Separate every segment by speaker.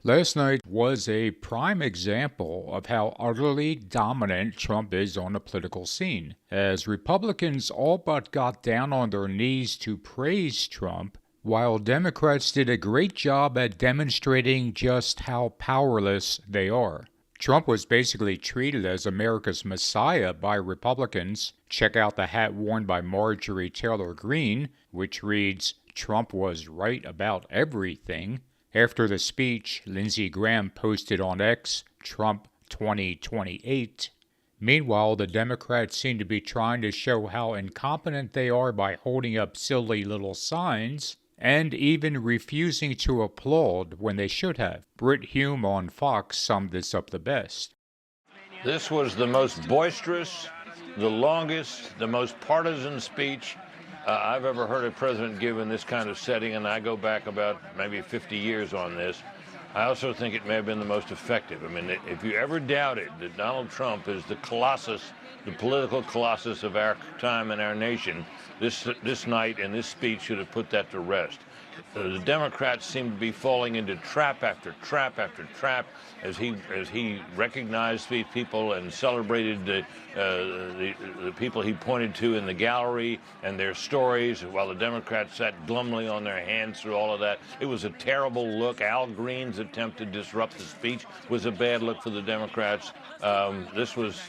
Speaker 1: Last night was a prime example of how utterly dominant Trump is on the political scene, as Republicans all but got down on their knees to praise Trump, while Democrats did a great job at demonstrating just how powerless they are. Trump was basically treated as America's messiah by Republicans. Check out the hat worn by Marjorie Taylor Greene, which reads, "Trump was right about everything." After the speech, Lindsey Graham posted on X, "Trump 2028. Meanwhile, the Democrats seem to be trying to show how incompetent they are by holding up silly little signs and even refusing to applaud when they should have. Brit Hume on Fox summed this up the best.
Speaker 2: This was the most boisterous, the longest, the most partisan speech I've ever heard a president give in this kind of setting, and I go back about maybe 50 years on this. I also think it may have been the most effective. I mean, if you ever doubted that Donald Trump is the colossus, the political colossus of our time and our nation, this night and this speech should have put that to rest. The Democrats seem to be falling into trap after trap after trap as he recognized these people and celebrated the people he pointed to in the gallery and their stories, while the Democrats sat glumly on their hands through all of that. It was a terrible look. Al Green's attempt to disrupt the speech was a bad look for the Democrats. This was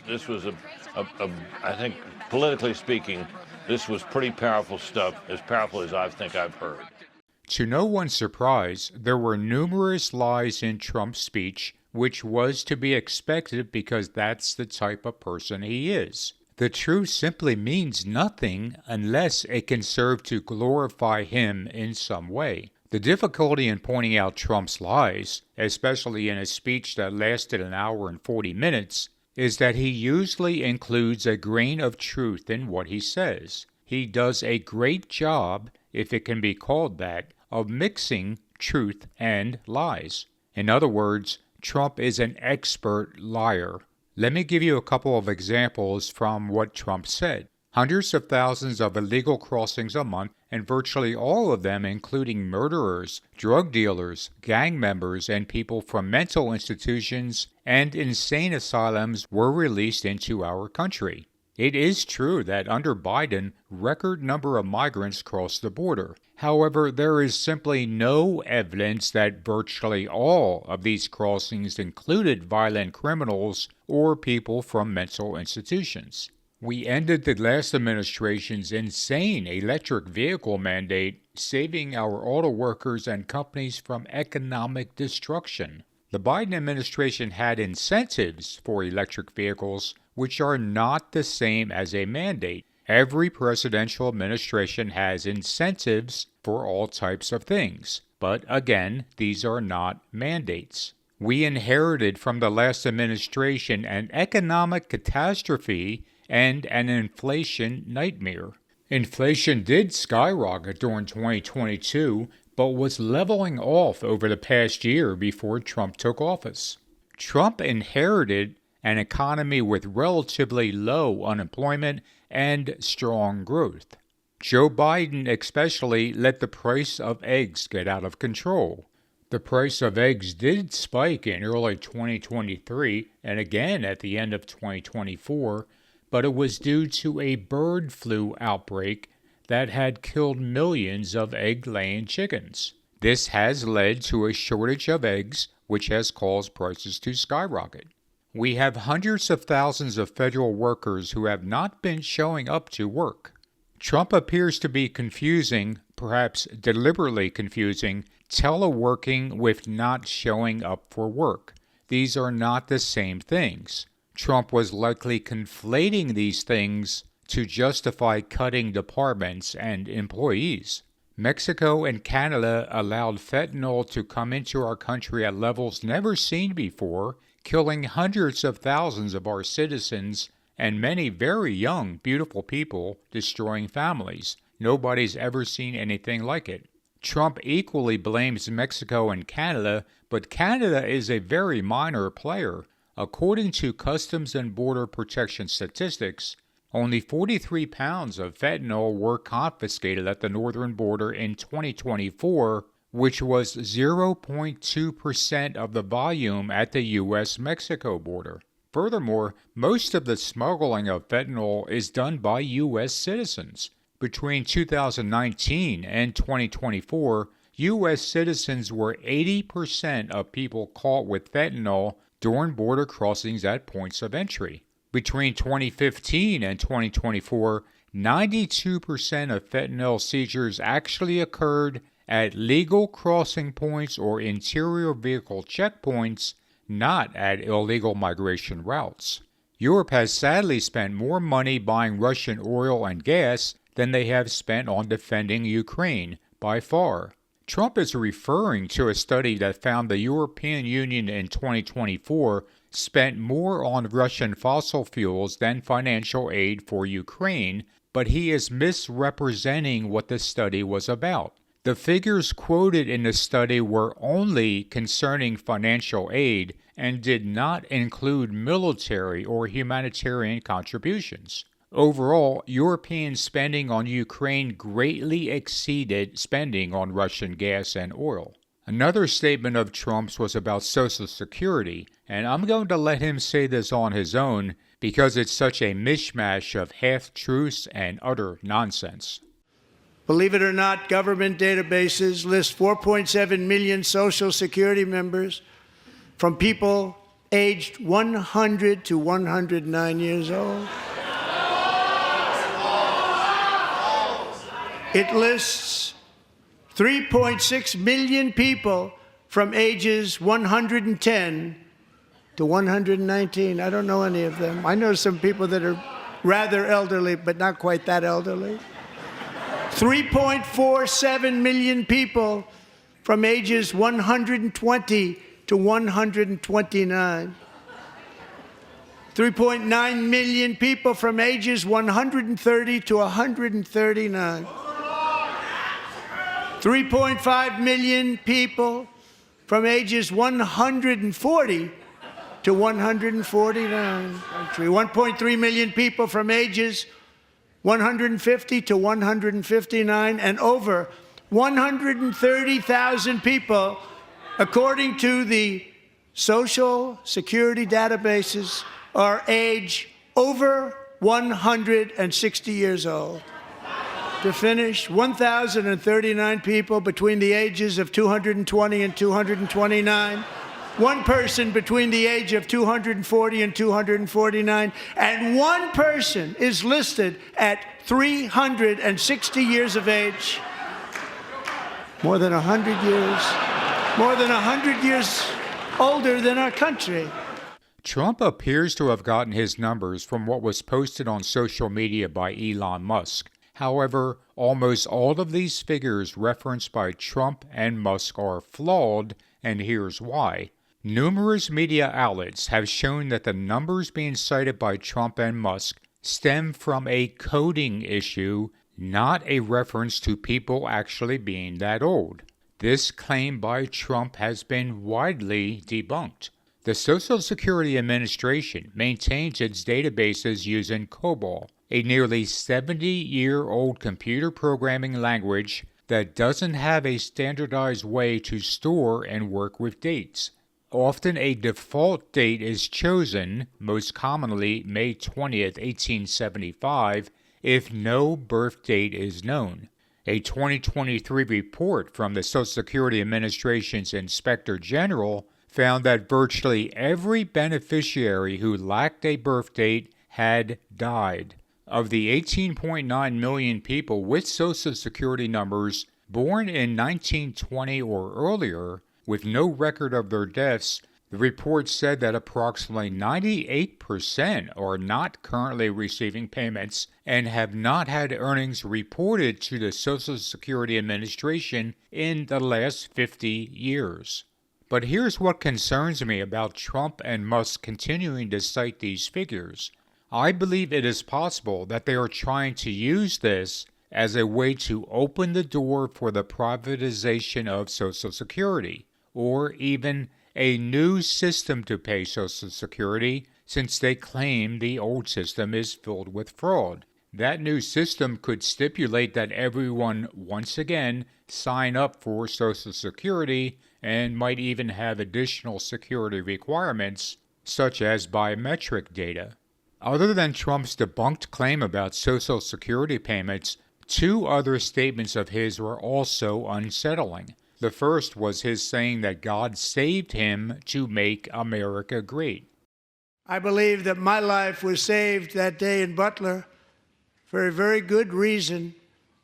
Speaker 2: I think, politically speaking, this was pretty powerful stuff, as powerful as I think I've heard.
Speaker 1: To no one's surprise, there were numerous lies in Trump's speech, which was to be expected because that's the type of person he is. The truth simply means nothing unless it can serve to glorify him in some way. The difficulty in pointing out Trump's lies, especially in a speech that lasted an hour and 40 minutes, is that he usually includes a grain of truth in what he says. He does a great job, if it can be called that, of mixing truth and lies. In other words, Trump is an expert liar. Let me give you a couple of examples from what Trump said. Hundreds of thousands of illegal crossings a month, and virtually all of them including murderers, drug dealers, gang members, and people from mental institutions and insane asylums were released into our country. It is true that under Biden, record number of migrants crossed the border. However, there is simply no evidence that virtually all of these crossings included violent criminals or people from mental institutions. We ended the last administration's insane electric vehicle mandate, saving our auto workers and companies from economic destruction. The Biden administration had incentives for electric vehicles, which are not the same as a mandate. Every presidential administration has incentives for all types of things, but again, these are not mandates. We inherited from the last administration an economic catastrophe and an inflation nightmare. Inflation did skyrocket during 2022, but was leveling off over the past year before Trump took office. Trump inherited an economy with relatively low unemployment and strong growth. Joe Biden especially let the price of eggs get out of control. The price of eggs did spike in early 2023 and again at the end of 2024, but it was due to a bird flu outbreak that had killed millions of egg-laying chickens. This has led to a shortage of eggs, which has caused prices to skyrocket. We have hundreds of thousands of federal workers who have not been showing up to work. Trump appears to be confusing, perhaps deliberately confusing, teleworking with not showing up for work. These are not the same things. Trump was likely conflating these things to justify cutting departments and employees. Mexico and Canada allowed fentanyl to come into our country at levels never seen before, killing hundreds of thousands of our citizens and many very young, beautiful people, destroying families. Nobody's ever seen anything like it. Trump equally blames Mexico and Canada, but Canada is a very minor player. According to Customs and Border Protection statistics, only 43 pounds of fentanyl were confiscated at the northern border in 2024, which was 0.2% of the volume at the U.S.-Mexico border. Furthermore, most of the smuggling of fentanyl is done by U.S. citizens. Between 2019 and 2024, U.S. citizens were 80% of people caught with fentanyl during border crossings at points of entry. Between 2015 and 2024, 92% of fentanyl seizures actually occurred at legal crossing points or interior vehicle checkpoints, not at illegal migration routes. Europe has sadly spent more money buying Russian oil and gas than they have spent on defending Ukraine, by far. Trump is referring to a study that found the European Union in 2024 spent more on Russian fossil fuels than financial aid for Ukraine, but he is misrepresenting what the study was about. The figures quoted in the study were only concerning financial aid and did not include military or humanitarian contributions. Overall, European spending on Ukraine greatly exceeded spending on Russian gas and oil. Another statement of Trump's was about Social Security, and I'm going to let him say this on his own because it's such a mishmash of half-truths and utter nonsense.
Speaker 3: Believe it or not, government databases list 4.7 million Social Security members from people aged 100 to 109 years old. It lists 3.6 million people from ages 110 to 119. I don't know any of them. I know some people that are rather elderly, but not quite that elderly. 3.47 million people from ages 120 to 129. 3.9 million people from ages 130 to 139. 3.5 million people from ages 140 to 149. 1.3 million people from ages 150 to 159, and over 130,000 people, according to the Social Security databases, are age over 160 years old. To finish, 1,039 people between the ages of 220 and 229, one person between the age of 240 and 249, and one person is listed at 360 years of age. More than 100 years older than our country.
Speaker 1: Trump appears to have gotten his numbers from what was posted on social media by Elon Musk. However, almost all of these figures referenced by Trump and Musk are flawed, and here's why. Numerous media outlets have shown that the numbers being cited by Trump and Musk stem from a coding issue, not a reference to people actually being that old. This claim by Trump has been widely debunked. The Social Security Administration maintains its databases using COBOL, a nearly 70-year-old computer programming language that doesn't have a standardized way to store and work with dates. Often a default date is chosen, most commonly May 20th, 1875, if no birth date is known. A 2023 report from the Social Security Administration's Inspector General found that virtually every beneficiary who lacked a birth date had died. Of the 18.9 million people with Social Security numbers born in 1920 or earlier, with no record of their deaths, the report said that approximately 98% are not currently receiving payments and have not had earnings reported to the Social Security Administration in the last 50 years. But here's what concerns me about Trump and Musk continuing to cite these figures. I believe it is possible that they are trying to use this as a way to open the door for the privatization of Social Security, or even a new system to pay Social Security, since they claim the old system is filled with fraud. That new system could stipulate that everyone, once again, sign up for Social Security and might even have additional security requirements, such as biometric data. Other than Trump's debunked claim about Social Security payments, two other statements of his were also unsettling. The first was his saying that God saved him to make America great.
Speaker 3: I believe that my life was saved that day in Butler for a very good reason.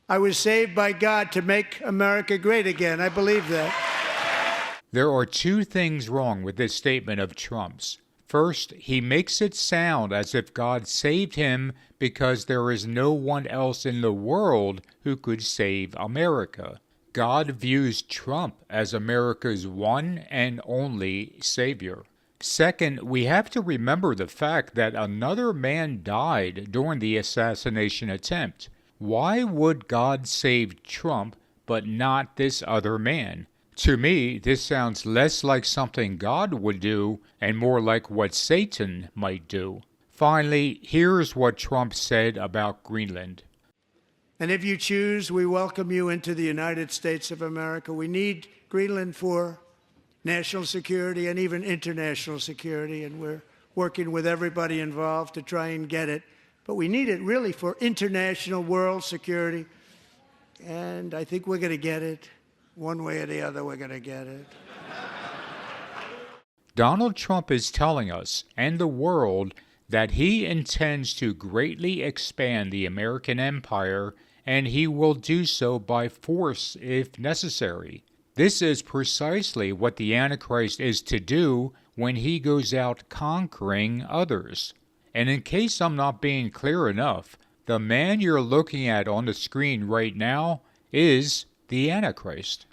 Speaker 3: I was saved by God to make America great again. I believe that.
Speaker 1: There are two things wrong with this statement of Trump's. First, he makes it sound as if God saved him because there is no one else in the world who could save America. God views Trump as America's one and only savior. Second, we have to remember the fact that another man died during the assassination attempt. Why would God save Trump but not this other man? To me, this sounds less like something God would do and more like what Satan might do. Finally, here's what Trump said about Greenland.
Speaker 3: And if you choose, we welcome you into the United States of America. We need Greenland for national security and even international security, and we're working with everybody involved to try and get it. But we need it really for international world security, and I think we're going to get it. One way or the other, we're going to get it.
Speaker 1: Donald Trump is telling us and the world that he intends to greatly expand the American empire, and he will do so by force if necessary. This is precisely what the Antichrist is to do when he goes out conquering others. And in case I'm not being clear enough, the man you're looking at on the screen right now is the Antichrist.